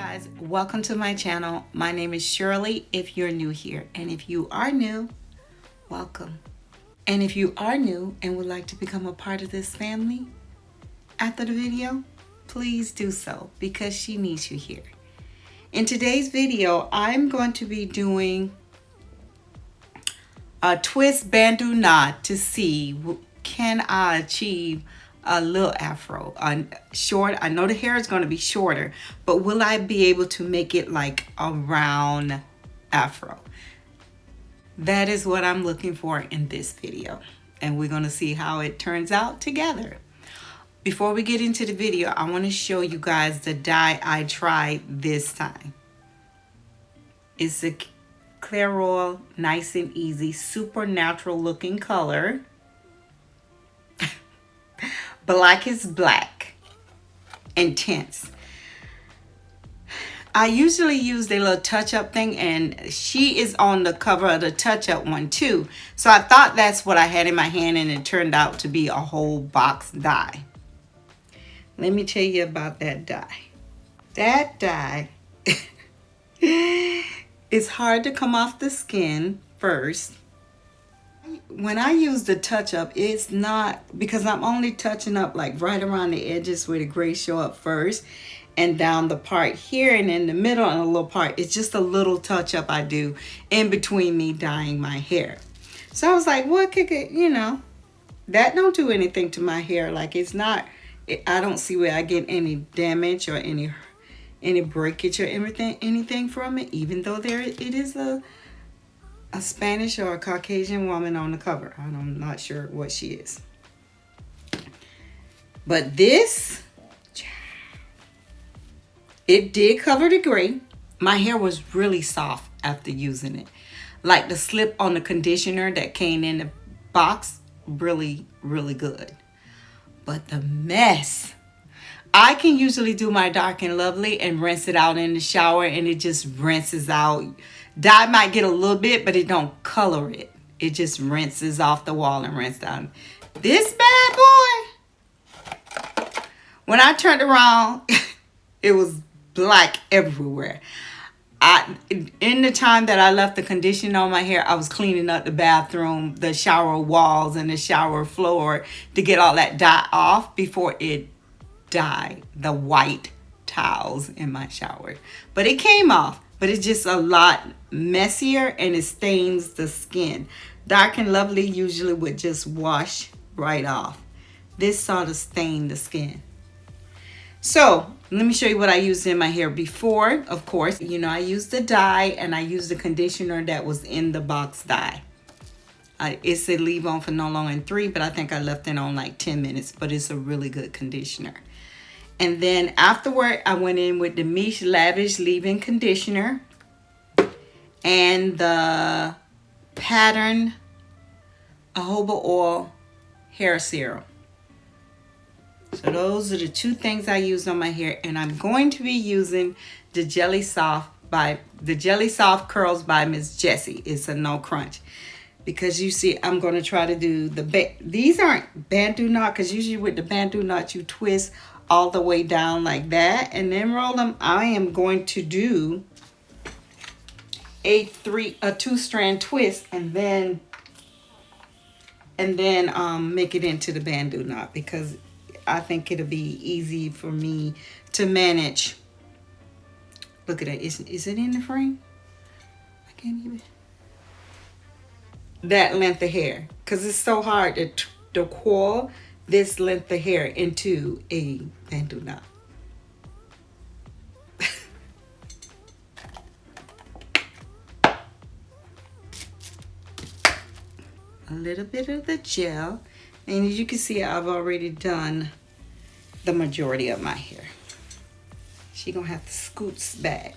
guys, welcome to my channel. My name is Shirley if you're new here, and if you are new, welcome. And if you are new and would like to become a part of this family after the video, please do so because she needs you here. In today's video, I'm going to be doing a twist bantu knot to see can I achieve a little afro, short. I know the hair is going to be shorter, but will I be able to make it like a round afro? That is what I'm looking for in this video, and we're going to see how it turns out together. Before we get into the video, I want to show you guys the dye I tried this time. It's a Clairol, nice and easy, super natural looking color. Blackest black, intense. I usually use the little touch-up thing, and she is on the cover of the touch-up one too. So I thought that's what I had in my hand, and it turned out to be a whole box dye. Let me tell you about that dye. That dye is hard to come off the skin first. When I use the touch-up, it's not, because I'm only touching up like right around the edges where the gray show up first, and down the part here and in the middle and a little part. It's just a little touch-up I do in between me dyeing my hair. So I was like, what could it, you know, that don't do anything to my hair. Like, it's not, I don't see where I get any damage or any breakage or anything from it, even though it is a Spanish or a Caucasian woman on the cover. I'm not sure what she is. But this, it did cover the gray. My hair was really soft after using it. Like the slip on the conditioner that came in the box, really, really good. But the mess. I can usually do my Dark and Lovely and rinse it out in the shower, and it just rinses out. Dye might get a little bit, but it don't color it. It just rinses off the wall and rinses down. This bad boy, when I turned around, it was black everywhere. In the time that I left the conditioner on my hair, I was cleaning up the bathroom, the shower walls, and the shower floor to get all that dye off before it dyed the white towels in my shower. But it came off. But it's just a lot messier, and it stains the skin. Dark and Lovely usually would just wash right off. This sort of stained the skin. So let me show you what I used in my hair before. Of course, you know, I used the dye, and I used the conditioner that was in the box dye. It said leave on for no longer than 3, but I think I left it on like 10 minutes. But it's a really good conditioner. And then afterward, I went in with the Miche Lavish Leave In conditioner and the Pattern Jojoba Oil hair serum. So those are the two things I used on my hair, and I'm going to be using the Jelly Soft Curls by Miss Jessie. It's a no crunch. Because you see, I'm going to try to do these aren't bantu knot, because usually with the bantu knot you twist all the way down like that and then roll them. I am going to do a 2-strand twist and then make it into the bantu knot, because I think it'll be easy for me to manage. Look at that. Is it in the frame? I can't even. That length of hair, because it's so hard to coil this length of hair into a bantu knot. A little bit of the gel, and as you can see, I've already done the majority of my hair. She gonna have to scoot back.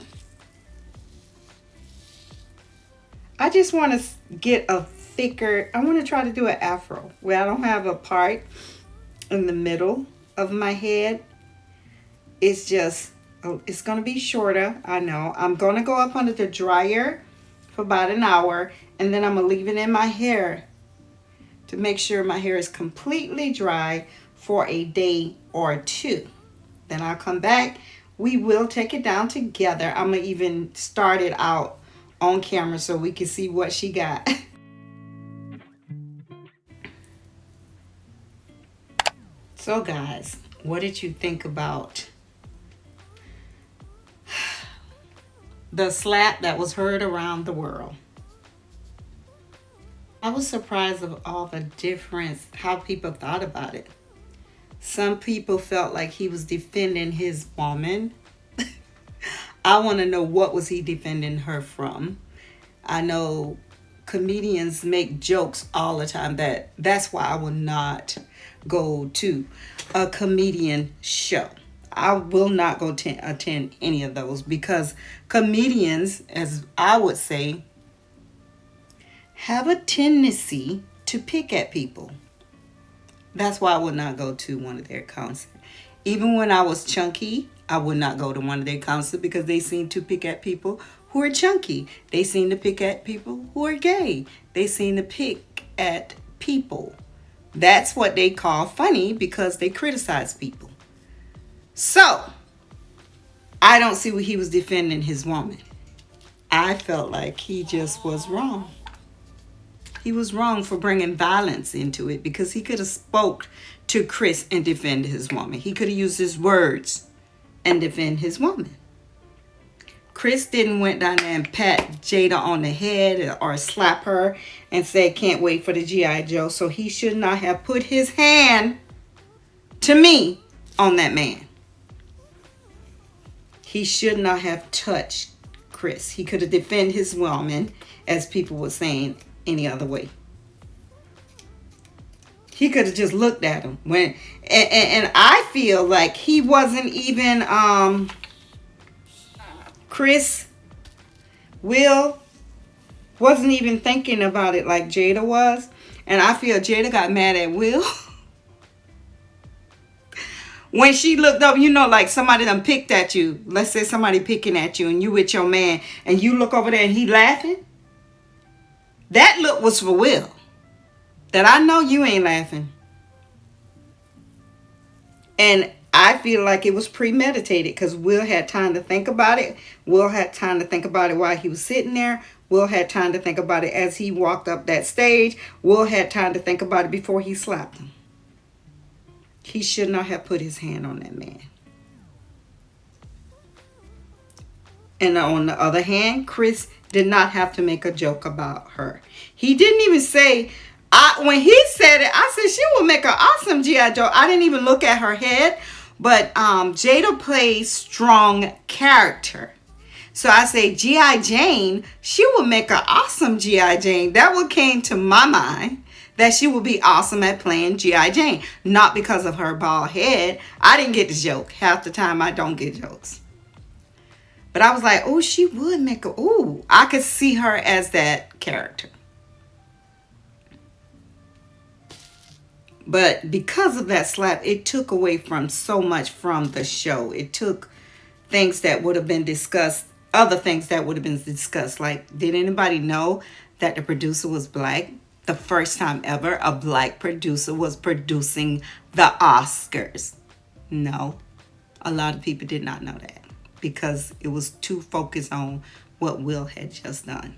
I just want to get a thicker, I want to try to do an afro where I don't have a part in the middle of my head. It's just, it's going to be shorter, I know. I'm going to go up under the dryer for about an hour, and then I'm going to leave it in my hair to make sure my hair is completely dry for a day or two. Then I'll come back We will take it down together. I'm going to even start it out on camera so we can see what she got. So guys, what did you think about the slap that was heard around the world? I was surprised of all the difference, how people thought about it. Some people felt like he was defending his woman. I want to know, what was he defending her from? I know comedians make jokes all the time. That's why I will not go to a comedian show. I will not go attend any of those, because comedians, as I would say, have a tendency to pick at people. That's why I would not go to one of their concerts. Even when I was chunky, I would not go to one of their concerts, because they seem to pick at people who are chunky. They seem to pick at people who are gay. They seem to pick at people. That's what they call funny, because they criticize people. So, I don't see what he was defending his woman. I felt like he just was wrong. He was wrong for bringing violence into it, because he could have spoke to Chris and defend his woman. He could have used his words and defend his woman. Chris didn't went down there and pat Jada on the head or slap her and say, can't wait for the G.I. Joe. So he should not have put his hand, to me, on that man. He should not have touched Chris. He could have defended his woman, as people were saying, any other way. He could have just looked at him. And I feel like he wasn't even... Chris, Will, wasn't even thinking about it like Jada was. And I feel Jada got mad at Will. When she looked up, like somebody done picked at you. Let's say somebody picking at you and you with your man. And you look over there and he laughing. That look was for Will. That I know you ain't laughing. And I feel like it was premeditated, because Will had time to think about it. Will had time to think about it while he was sitting there. Will had time to think about it as he walked up that stage. Will had time to think about it before he slapped him. He should not have put his hand on that man. And on the other hand, Chris did not have to make a joke about her. He didn't even say... when he said it, I said she would make an awesome G.I. Joe. I didn't even look at her head. But Jada plays strong character. So I say G.I. Jane, she would make an awesome G.I. Jane. That what came to my mind, that she would be awesome at playing G.I. Jane. Not because of her bald head. I didn't get the joke. Half the time I don't get jokes. But I was like, oh, she would make a... Ooh, I could see her as that character. But because of that slap, it took away from so much from the show. It took things that would have been discussed, other things that would have been discussed. Like, did anybody know that the producer was black? The first time ever a black producer was producing the Oscars. No, a lot of people did not know that, because it was too focused on what Will had just done.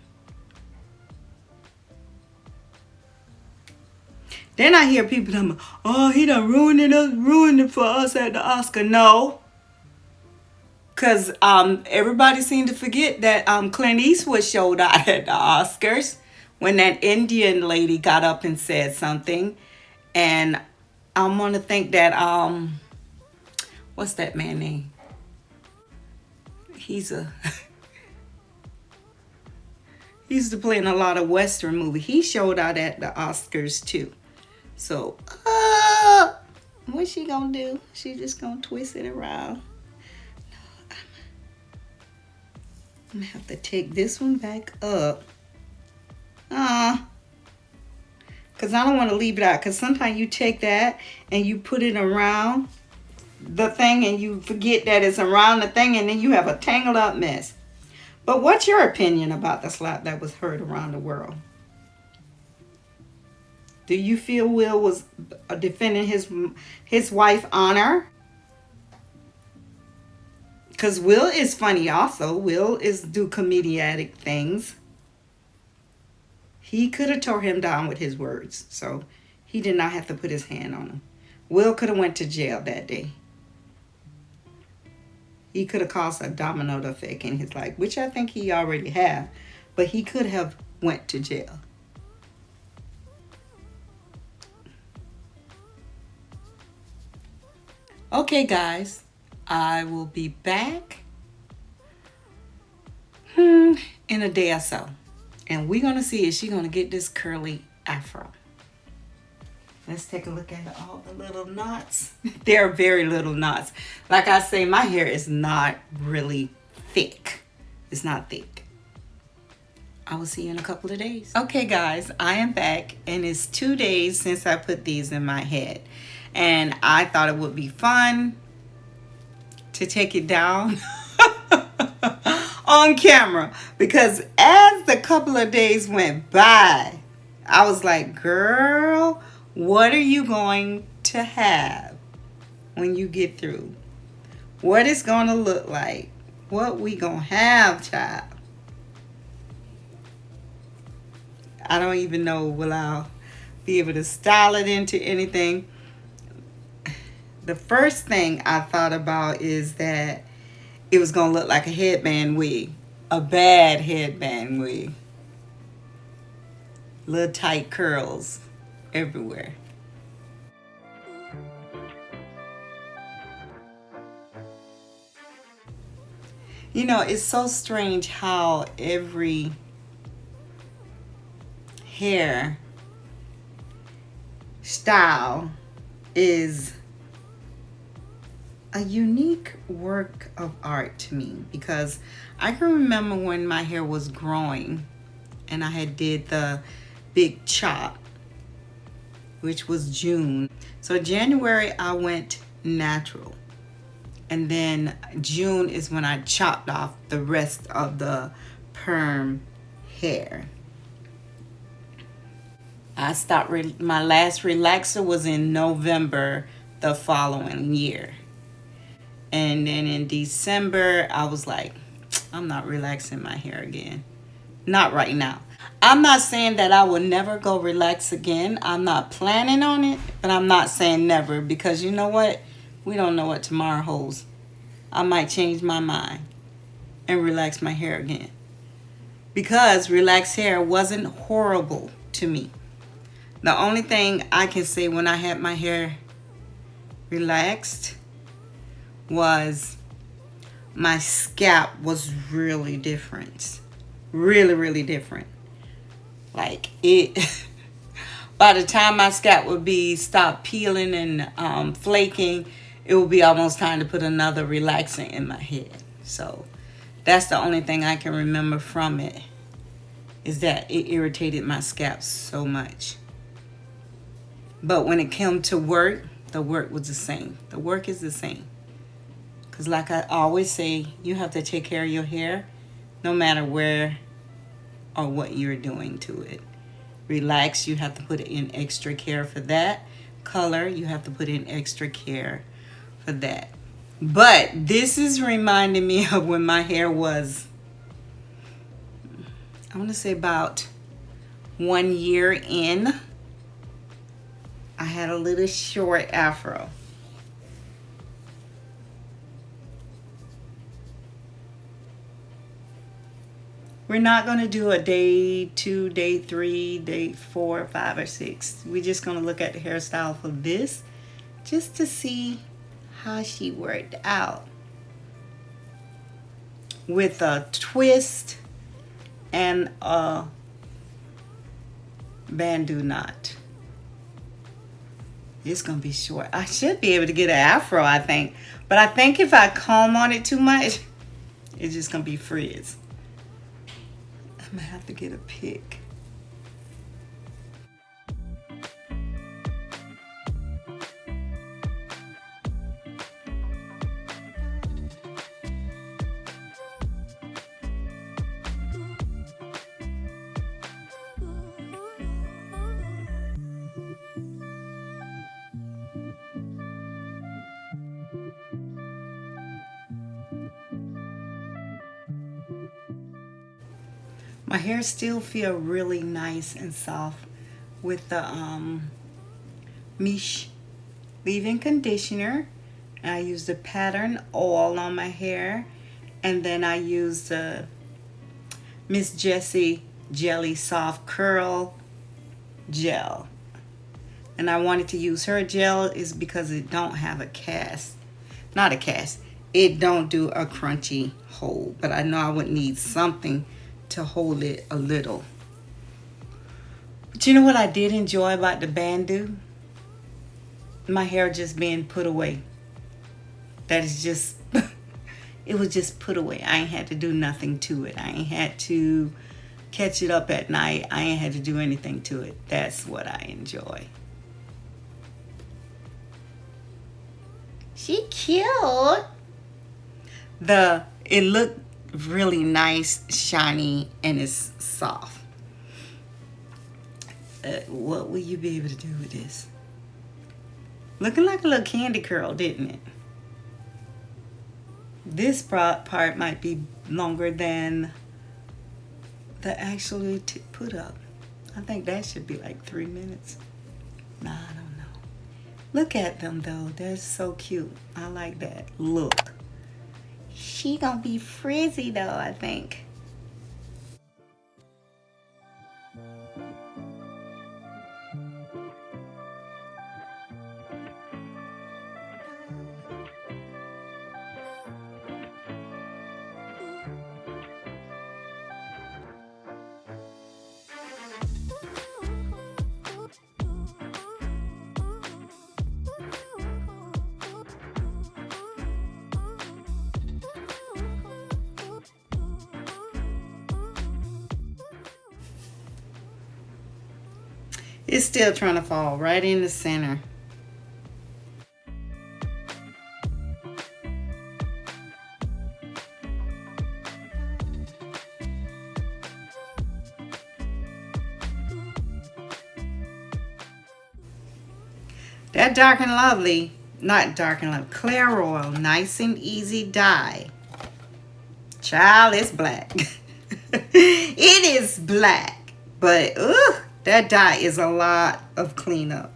Then I hear people tell me, oh, he done ruined it for us at the Oscar. No. Because everybody seemed to forget that Clint Eastwood showed out at the Oscars when that Indian lady got up and said something. And I want to think that, what's that man's name? He used to play in a lot of Western movies. He showed out at the Oscars too. So, what's she gonna do? She just gonna twist it around. No, I'm gonna have to take this one back up. Because I don't want to leave it out. Because sometimes you take that and you put it around the thing and you forget that it's around the thing, and then you have a tangled up mess. But what's your opinion about the slap that was heard around the world? Do you feel Will was defending his wife's honor? Because Will is funny also. Will is do comedic things. He could have tore him down with his words. So he did not have to put his hand on him. Will could have went to jail that day. He could have caused a domino effect in his life, which I think he already have. But he could have went to jail. Okay, guys. I will be back in a day or so. And we're going to see if she's going to get this curly afro. Let's take a look at all the little knots. They're very little knots. Like I say, my hair is not really thick. It's not thick. I will see you in a couple of days. Okay, guys, I am back. And it's 2 days since I put these in my head. And I thought it would be fun to take it down on camera. Because as the couple of days went by, I was like, girl, what are you going to have when you get through? What it's going to look like? What we going to have, child? I don't even know will I be able to style it into anything. The first thing I thought about is that it was going to look like a headband wig. A bad headband wig. Little tight curls everywhere. You know, it's so strange how every hair style is a unique work of art to me, because I can remember when my hair was growing and I had did the big chop, which was June. So January I went natural, and then June is when I chopped off the rest of the perm hair. I stopped, my last relaxer was in November the following year. And then in December, I was like, I'm not relaxing my hair again. Not right now. I'm not saying that I will never go relax again. I'm not planning on it, but I'm not saying never, because you know what? We don't know what tomorrow holds. I might change my mind and relax my hair again. Because relaxed hair wasn't horrible to me. The only thing I can say when I had my hair relaxed was my scalp was really different. Really, really different. Like it, by the time my scalp would be stopped peeling and flaking, it would be almost time to put another relaxant in my head. So that's the only thing I can remember from it, is that it irritated my scalp so much. But when it came to work, the work was the same. The work is the same. Because like I always say, you have to take care of your hair no matter where or what you're doing to it. Relax, you have to put in extra care for that. Color, you have to put in extra care for that. But this is reminding me of when my hair was, I want to say about 1 year in. I had a little short afro. We're not going to do a day 2, day 3, day 4, 5, or 6. We're just going to look at the hairstyle for this, just to see how she worked out. With a twist and a bantu knot. It's going to be short. I should be able to get an afro, I think. But I think if I comb on it too much, it's just going to be frizz. I'm going to have to get a pick. My hair still feel really nice and soft with the Miche Leave In conditioner. I use the pattern oil on my hair, and then I use the Miss Jessie Jelly Soft Curl Gel. And I wanted to use her gel is because it don't have a cast. Not a cast. It don't do a crunchy hold. But I know I would need something to hold it a little. But you know what I did enjoy about the bantu? My hair just being put away. That is just, it was just put away. I ain't had to do nothing to it. I ain't had to catch it up at night. I ain't had to do anything to it. That's what I enjoy. She cute. It looked really nice, shiny, and it's soft. What will you be able to do with this? Looking like a little candy curl, didn't it? This part might be longer than the actually put up. I think that should be like 3 minutes. Nah, I don't know. Look at them though. They're so cute. I like that look. She gonna be frizzy though, I think. It's still trying to fall right in the center. That Dark and Lovely, not Dark and Lovely, Clairol, nice and easy dye. Child, it's black. It is black, but that dye is a lot of cleanup.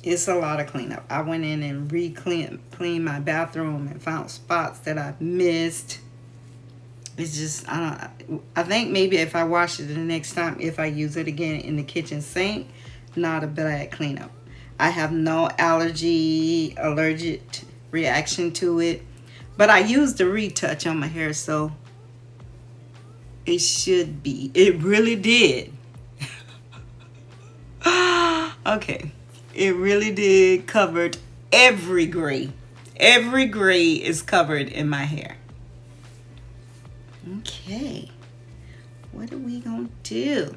It's a lot of cleanup. I went in and cleaned my bathroom and found spots that I missed. It's just, I think maybe if I wash it the next time, if I use it again in the kitchen sink, not a bad cleanup. I have no allergic reaction to it. But I used the retouch on my hair, so it should be. It really did. Okay. It really did covered every gray. Every gray is covered in my hair. Okay. What are we going to do?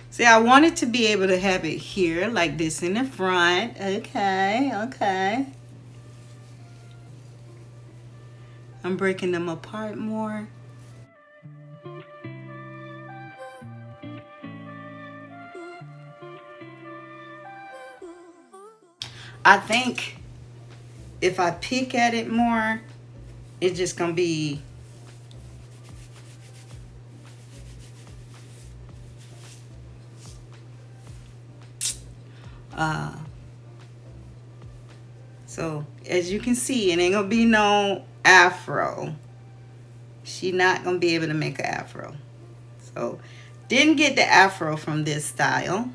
See, I wanted to be able to have it here like this in the front. Okay, okay. I'm breaking them apart more. I think if I pick at it more, it's just gonna be so as you can see, it ain't gonna be no afro. She not gonna be able to make an afro. So didn't get the afro from this style.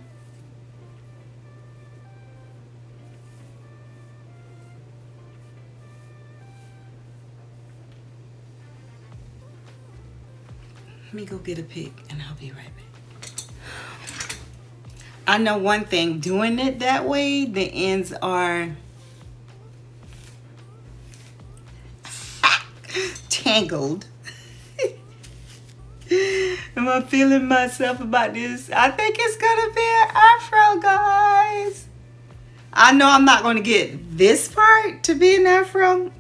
Let me go get a pick and I'll be right back. I know one thing, doing it that way, the ends are tangled. Am I feeling myself about this? I think it's gonna be an afro, guys. I know I'm not gonna get this part to be an afro,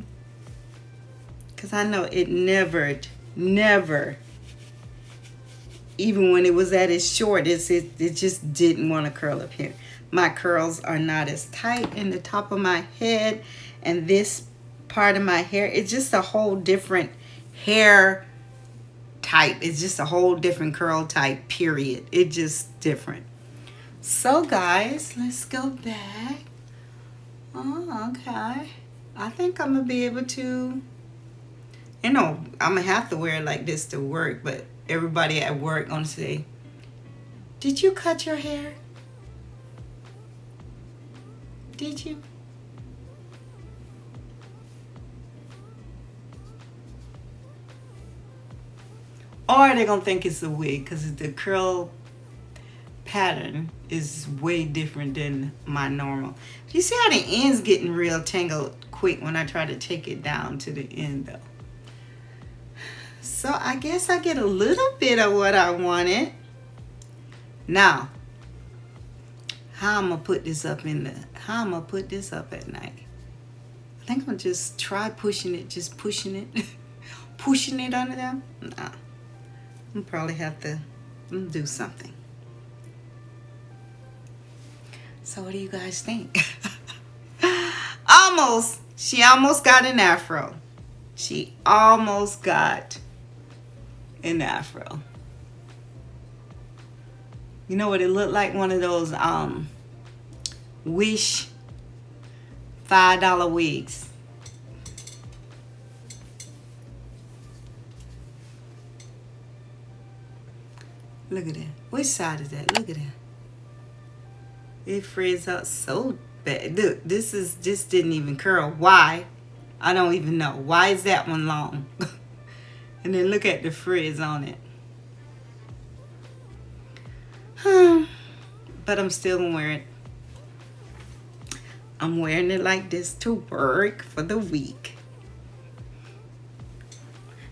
because I know it never even when it was at its shortest, it just didn't want to curl up here. My curls are not as tight in the top of my head, and this part of my hair, it's just a whole different hair type. It's just a whole different curl type, period. It's just different. So guys, let's go back. Oh, okay. I think I'm gonna be able to, I'm gonna have to wear it like this to work, but everybody at work gonna say, did you cut your hair? Did you? Or they're gonna think it's a wig because the curl pattern is way different than my normal. You see how the end's getting real tangled quick when I try to take it down to the end though. So I guess I get a little bit of what I wanted. Now, how I'm gonna put this up at night? I think I'm gonna just try pushing it, pushing it under there. Nah, I'm probably have to do something. So what do you guys think? She almost got an afro. She almost got an afro. You know what it looked like? One of those Wish $5 wigs. Look at that. Which side is that? Look at that. It frizz up so bad. Look, this didn't even curl. Why? I don't even know. Why is that one long? And then look at the frizz on it. But I'm still wearing it. I'm wearing it like this to work for the week.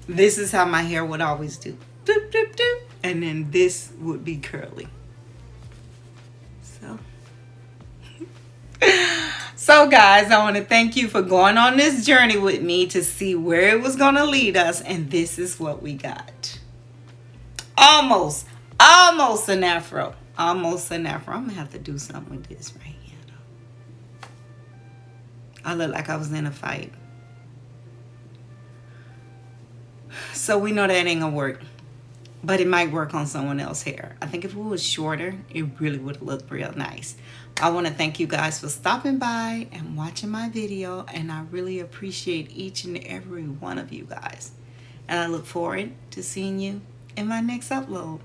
This is how my hair would always do. Doop, doop, doop. And then this would be curly. So guys, I want to thank you for going on this journey with me to see where it was going to lead us. And this is what we got. Almost an afro. Almost an afro. I'm going to have to do something with this right here. I look like I was in a fight. So we know that ain't going to work. But it might work on someone else's hair. I think if it was shorter, it really would look real nice. I want to thank you guys for stopping by and watching my video. And I really appreciate each and every one of you guys. And I look forward to seeing you in my next upload.